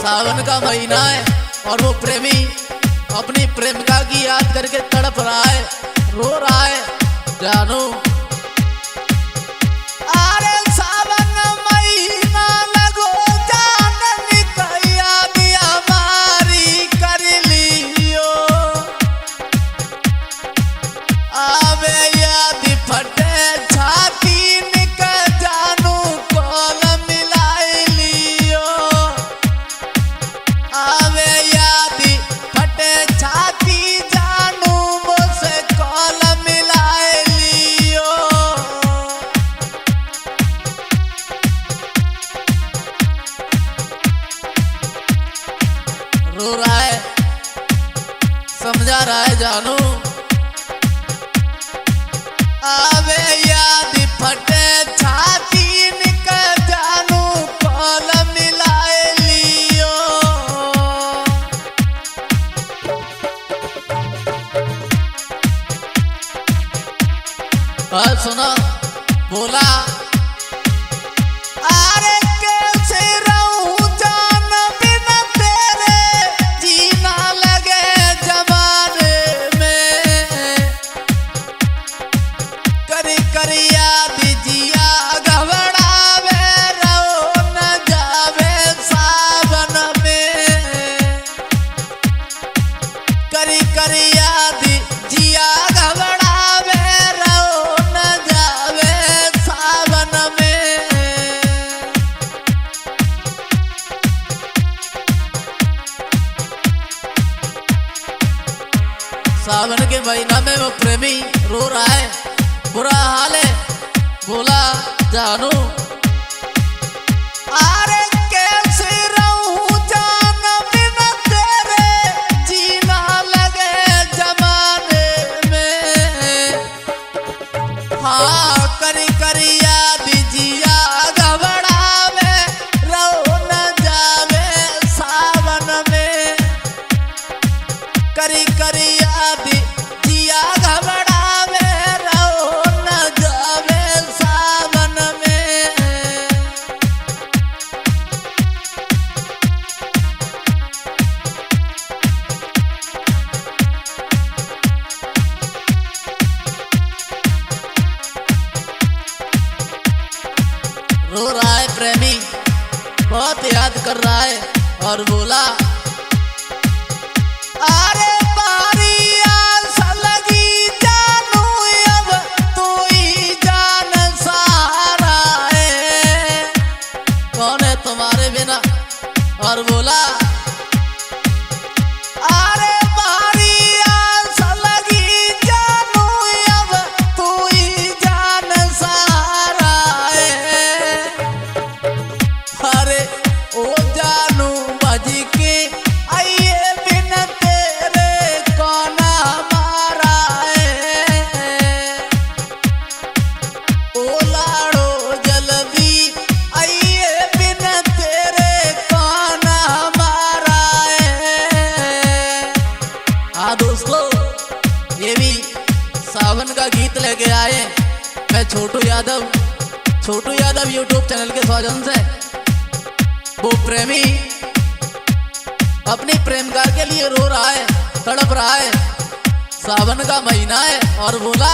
सावन का महीना है और वो प्रेमी अपनी प्रेमिका की याद करके तड़प रहा है, रो रहा है। जानू अरे सावन महीना लगो जान निकैया दिया मारी कर लियो, आवे याद फटे छाती निकल जानू कोल मिलाई लियो, आवे याद फटे छाती जानू मुझसे कोल मिलाई लियो। रो रहा है, समझा रहा है जानू, आवे याद फटे छाती निकल जानू कोल मिलाए लियो। और सुनो बोला अरे कैसे रहूं जान बिना तेरे, जीना लगे जमाने में, करी करी याद जिया घबरावे रहो न जावे सावन में, करी करी याद जिया घबरावे रहो न जावे सावन में। सावन के महीना में वो प्रेमी रो रहा है, बुरा हाल है। बोला जानू अरे कैसे रहूं जान बिना तेरे, जीना लगे जमाने में, हाँ करी करी याद जिया घबरावे रहो न जावे सावन में, करी करी याद जिया घबरावे रहो न जावे सावन में। रो रहा है प्रेमी, बहुत याद कर रहा है और बोला अरे बारी आस लगी जानू अब तू ही जान सहारा है, कौन है तुम्हारे बिना। और बोला अरे बारी आस लगी जानू अब तू ही जान सहारा है, अरे ओ जानू बज के आइए बिन तेरे कौन हमारा है, ओ लाड़ो जल्दी आइए बिन तेरे कौन हमारा है। हाँ दोस्तों, ये भी सावन का गीत लेके आए मैं छोटू यादव यूट्यूब चैनल के सौजन से। वो प्रेमी अपनी प्रेमिका के लिए रो रहा है, तड़प रहा है, सावन का महीना है और बोला